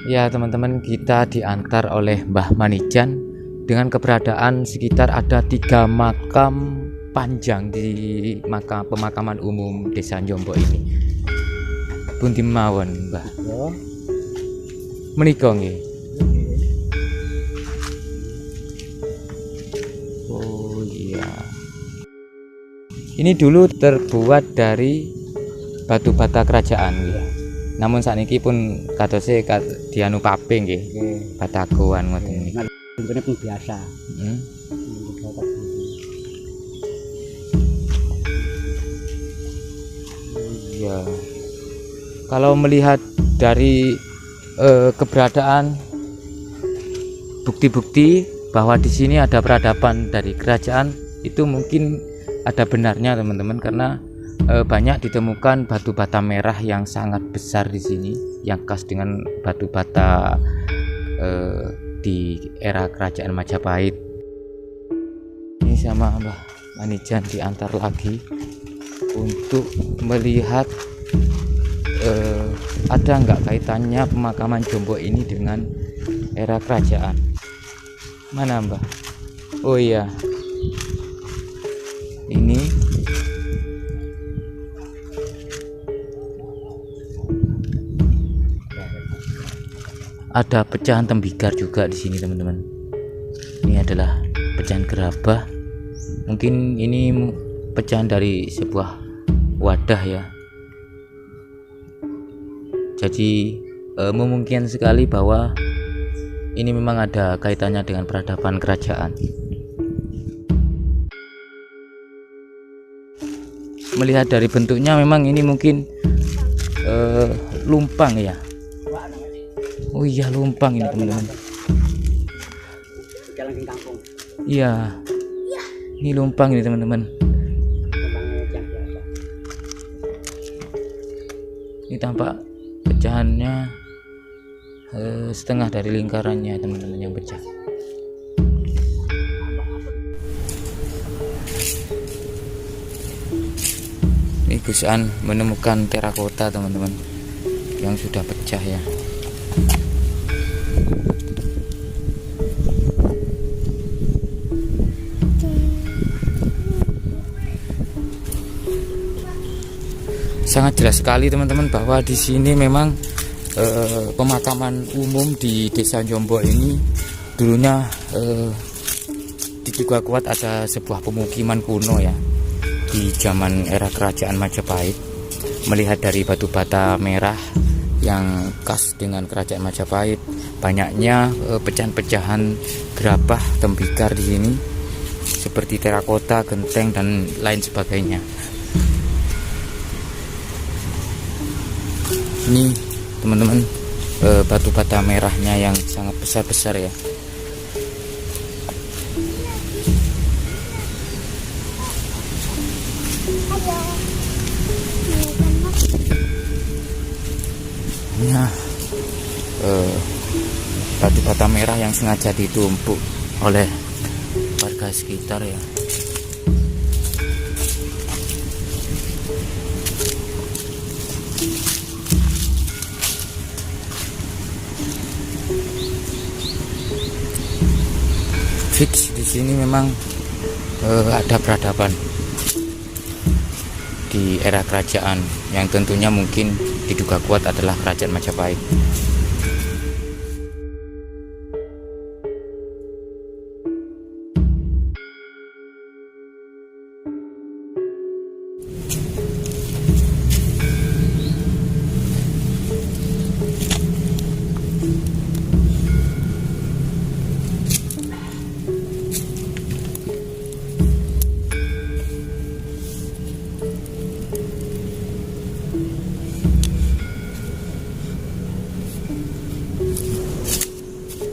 Ya teman-teman, kita diantar oleh Mbah Manijan dengan keberadaan sekitar ada 3 makam panjang di pemakaman umum Desa Njombo ini. Pundi mawon, Mbah? Menika nggih. Oh iya. Ini dulu terbuat dari batu bata kerajaan nggih. Namun sakniki pun kadose dianu pape nggih. Batagoan ngoten niki. Bentuknya pun biasa. Iya. Kalau melihat dari keberadaan bukti-bukti bahwa di sini ada peradaban dari kerajaan, itu mungkin ada benarnya teman-teman, karena banyak ditemukan batu bata merah yang sangat besar di sini, yang khas dengan batu bata di era kerajaan Majapahit. Ini sama Mbah Manijan diantar lagi untuk melihat ada nggak kaitannya pemakaman Jombo ini dengan era kerajaan. Mana Mbah? Oh iya, ini ada pecahan tembikar juga di sini teman-teman. Ini adalah pecahan gerabah. Mungkin ini pecahan dari sebuah wadah ya. Jadi memungkinkan sekali bahwa ini memang ada kaitannya dengan peradaban kerajaan. Melihat dari bentuknya memang ini mungkin lumpang ya. Oh iya, lumpang ini teman-teman. Iya, ini lumpang ini teman-teman. Ini tampak pecahannya setengah dari lingkarannya teman-teman yang pecah. Ini Gus An menemukan terakota teman-teman yang sudah pecah ya. Sangat jelas sekali teman-teman bahwa di sini memang pemakaman umum di Desa Njombo ini dulunya diduga kuat ada sebuah pemukiman kuno ya di zaman era kerajaan Majapahit. Melihat dari batu bata merah yang khas dengan kerajaan Majapahit, banyaknya pecahan-pecahan gerabah tembikar di sini seperti terakota, genteng dan lain sebagainya. Ini teman-teman batu bata merahnya yang sangat besar-besar ya. Nah, batu bata merah yang sengaja ditumpuk oleh warga sekitar ya. Fix di sini memang ada peradaban di era kerajaan yang tentunya mungkin diduga kuat adalah kerajaan Majapahit.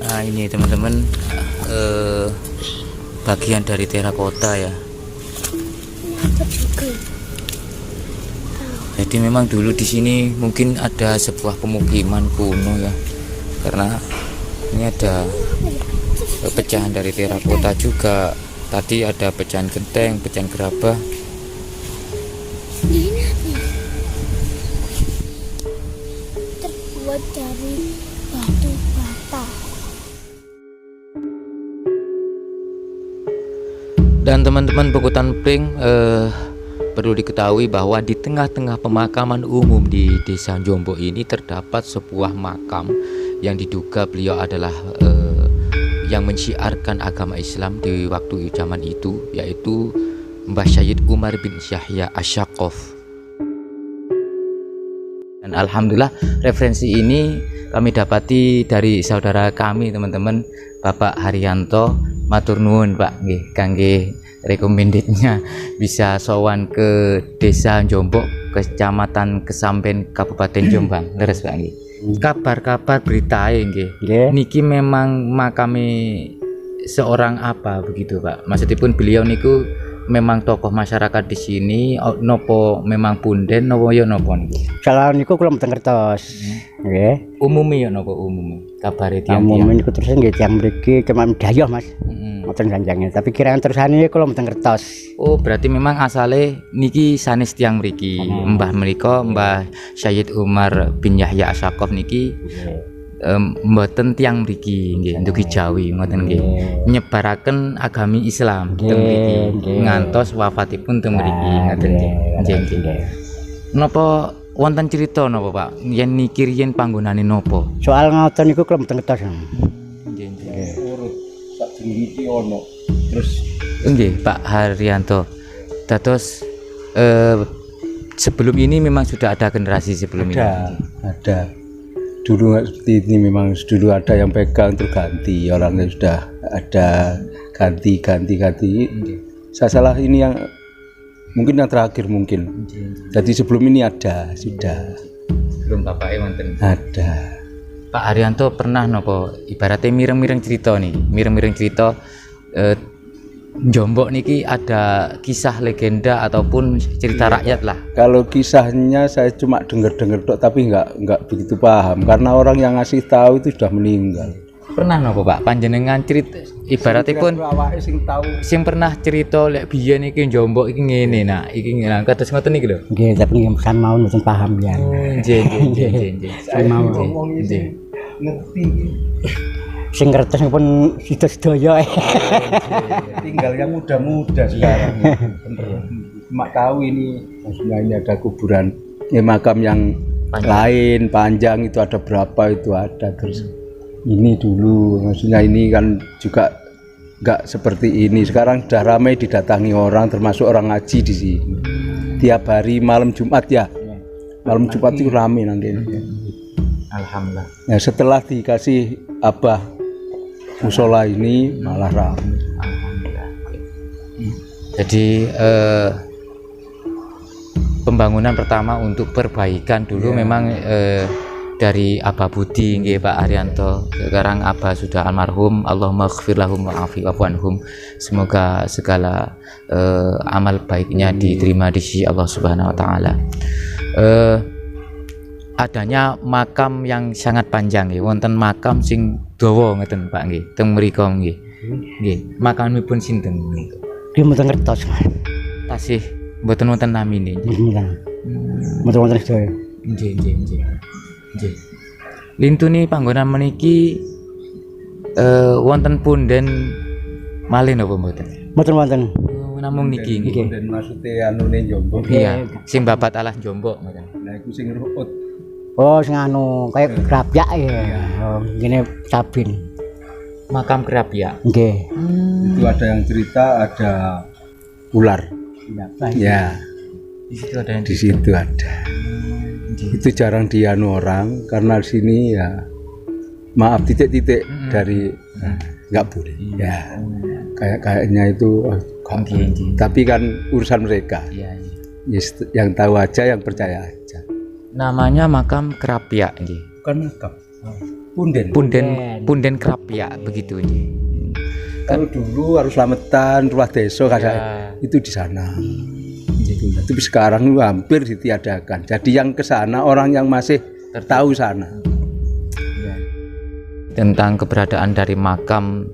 Nah ini teman-teman bagian dari terakota ya. Jadi memang dulu di sini mungkin ada sebuah pemukiman kuno ya, karena ini ada pecahan dari terakota juga. Tadi ada pecahan genteng, pecahan gerabah. Terbuat dari batu Dan teman-teman Pekutan Pring, perlu diketahui bahwa di tengah-tengah pemakaman umum di Desa Jombok ini terdapat sebuah makam yang diduga beliau adalah yang mensyiarkan agama Islam di waktu zaman itu, yaitu Mbah Syed Umar bin Yahya Asyaqaf. Dan alhamdulillah referensi ini kami dapati dari saudara kami teman-teman, Bapak Haryanto. Matur nuwun Pak nggih kangge recommendednya bisa sowan ke Desa Jombok, Kecamatan Kesamben, Kabupaten Jombang. Leres Pak nggih. Kabar-kabar beritae nggih. Niki memang makame seorang apa begitu Pak? Maksudipun beliau niku memang tokoh masyarakat di sini, nopo memang punden nopo ya nopo niki? Salah niku kula mboten ngertos. Nggih. Umume ya nopo umume? Kabare tiyang. Umume niku terus nggih tiyang mriki cuma dayoh Mas. Mboten janjange, tapi kiraan tersane kula mboten ngertos. Oh, berarti memang asale niki sanes tiyang mriki. Mbah menika Mbah Syed Umar bin Yahya Asyaqaf niki mboten tiyang mriki nggih, ndugi Jawi ngoten nggih. Nyebaraken agami Islam teng mriki ngantos wafatipun teng mriki ngoten nggih. Nggih. Napa wonten crita napa Pak? Yen niki riyen panggonane napa? Soal ngoten niku kula mboten ngertos. Nggih nggih. Urut sak jenenge iki ono. Terus nggih Pak Haryanto. Dados sebelum ini memang sudah ada generasi sebelum ini. Ada. Dulu seperti ini, memang dulu ada yang pegang terganti, orangnya sudah ada ganti. Saya salah ini yang mungkin yang terakhir mungkin. Jadi sebelum ini ada sudah. Belum Bapak wonten. Ada. Pak Haryanto pernah nopo ibaratnya mireng-mireng cerita nih, mireng-mireng cerita Jombok niki ada kisah legenda ataupun cerita rakyat lah. Kalau kisahnya saya cuma dengar-dengar tok, tapi nggak begitu paham karena orang yang ngasih tahu itu sudah meninggal. Pernah nopo Pak panjenengan cerita ibaratnya pun sing pernah cerita lek biyen iki Jombok iki ngene, nah iki ngene kados ngoten iki lho. Nggih, tapi sampean mau mboten paham ya. Nggih. Saya mau ngerti. Sing ngertos pun sedaya. Tinggal yang muda-muda sekarang. Bener. Cuma tahu ini maksudnya ini ada kuburan makam yang lain panjang itu ada berapa itu ada. Terus ini dulu maksudnya ini kan juga nggak seperti ini. Sekarang sudah ramai didatangi orang, termasuk orang ngaji di sini. Tiap hari malam Jumat ya. Malam Jumat itu ramai nanti. Alhamdulillah. Ya setelah dikasih Abah musola ini malah ramai. Alhamdulillah. Jadi pembangunan pertama untuk perbaikan dulu memang dari Abah Budi nggih Pak Haryanto. Sekarang Abah sudah almarhum, Allahumma ighfir lahum wa'afi wa'fu anhum. Semoga segala amal baiknya diterima di sisi Allah Subhanahu wa taala. Adanya makam yang sangat panjang nggih, wonten makam sing dawa ngeten Pak nggih, teng mriku nggih. Nggih, makamipun sinten niku? Nggih mboten ngertos. Tasih mboten wonten namine. Mboten wonten sedaya. Nggih. Lintune panggonan meniki wonten punden malih napa mboten? Mboten wonten. Namung niki nggih. Dan maksudnya anune Jombok. Iya, sing babat alah Jombok ngoten. Nah iku sing ruut. Oh, sing anu kayak kerapyak ya. Oh, ngene sabin. Makam kerapyak. Nggih. Itu ada yang cerita ada ular. Ya. Di situ ada yang Di situ ada. Itu jarang dianu orang karena di sini ya maaf titik-titik dari nggak boleh. Ya. Kayaknya itu tapi kan urusan mereka. Iya. Yang tahu aja, yang percaya aja. Namanya makam kerapyak nggih. Bukan makam. Punden kerapyak begitu nggih. Kalau dulu harus selamatan ruah desa itu di sana. Tapi sekarang hampir ditiadakan. Jadi yang ke sana orang yang masih tahu sana. Tentang keberadaan dari makam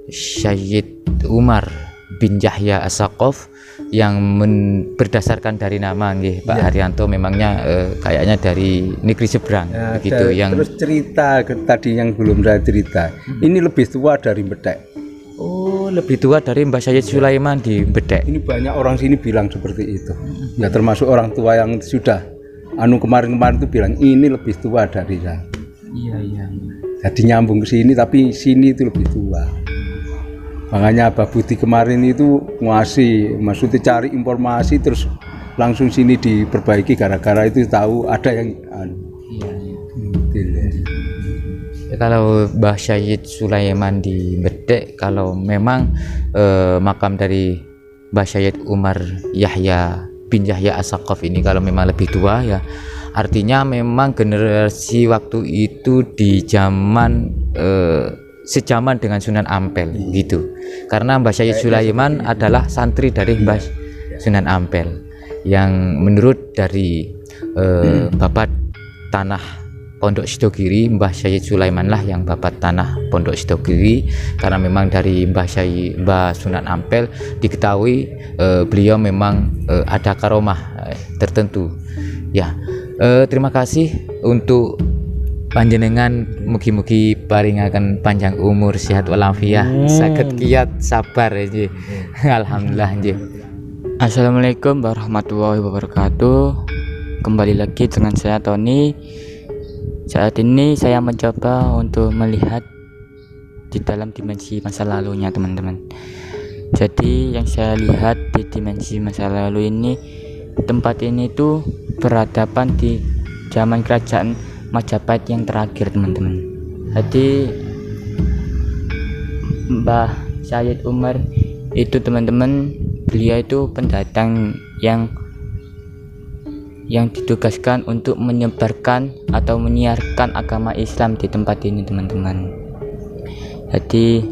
Syed Umar bin Yahya Asyaqaf yang berdasarkan dari nama nggih Pak Haryanto, memangnya kayaknya dari negeri seberang begitu yang terus cerita tadi yang belum saya cerita. Ini lebih tua dari Metek. Oh, lebih tua dari Mbah Sayyid Sulaiman di Bedek. Ini banyak orang sini bilang seperti itu. Ya termasuk orang tua yang sudah kemarin-kemarin itu bilang ini lebih tua dari saya. Iya. Jadi nyambung ke sini, tapi sini itu lebih tua. Makanya Abah Budi kemarin itu maksudnya cari informasi terus langsung sini diperbaiki gara-gara itu tahu ada yang Ya, kalau Mbah Sayyid Sulaiman di Bedek, kalau memang makam dari Mbah Sayyid Umar Yahya bin Yahya As-Saqaf ini kalau memang lebih tua ya, artinya memang generasi waktu itu di zaman sejaman dengan Sunan Ampel gitu. Karena Mbah Sayyid Sulaiman adalah santri dari Mbah Sunan Ampel yang menurut dari babat tanah Pondok Sidogiri, Mbah Sayyid Sulaiman lah yang babat tanah Pondok Sidogiri, karena memang dari Mbah Sunan Ampel diketahui beliau memang ada karomah tertentu ya. Terima kasih untuk panjenengan, mugi-mugi paringaken panjang umur, sehat walafiat, saged kiyat sabar nggih. Alhamdulillah nggih. Assalamualaikum warahmatullahi wabarakatuh. Kembali lagi dengan saya Tony. Saat ini saya mencoba untuk melihat di dalam dimensi masa lalunya teman-teman. Jadi yang saya lihat di dimensi masa lalu ini, tempat ini tuh berhadapan di zaman kerajaan Majapahit yang terakhir teman-teman. Jadi Mbah Sayyid Umar itu teman-teman, beliau itu pendatang yang ditugaskan untuk menyebarkan atau menyiarkan agama Islam di tempat ini teman-teman. Jadi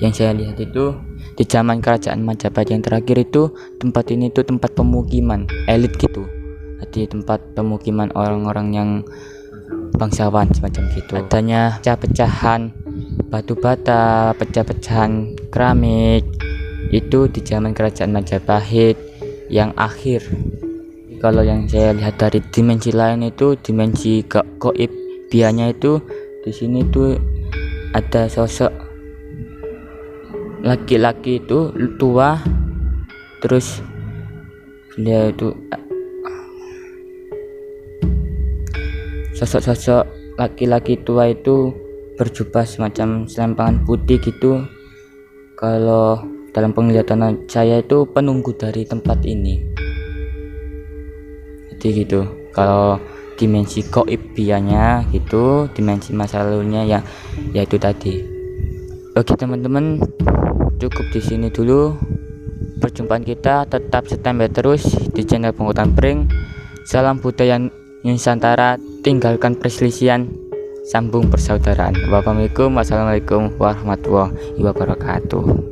yang saya lihat itu di zaman kerajaan Majapahit yang terakhir itu, tempat ini itu tempat pemukiman elit gitu. Jadi tempat pemukiman orang-orang yang bangsawan semacam gitu. Adanya pecah-pecahan batu bata, pecah-pecahan keramik itu di zaman kerajaan Majapahit yang akhir. Kalau yang saya lihat dari dimensi lain itu, dimensi gaib bianya itu, di sini tuh ada sosok laki-laki itu tua, terus dia itu sosok laki-laki tua itu berjubah semacam selempangan putih gitu. Kalau dalam penglihatan saya itu penunggu dari tempat ini. Jadi gitu. Kalau dimensi gaib bianya gitu, dimensi masa lalunya ya yaitu tadi. Oke teman-teman, cukup di sini dulu. Perjumpaan kita tetap standby terus di channel Pungutan Pring. Salam budaya Nusantara, tinggalkan perselisihan, sambung persaudaraan. Wassalamualaikum warahmatullahi wabarakatuh.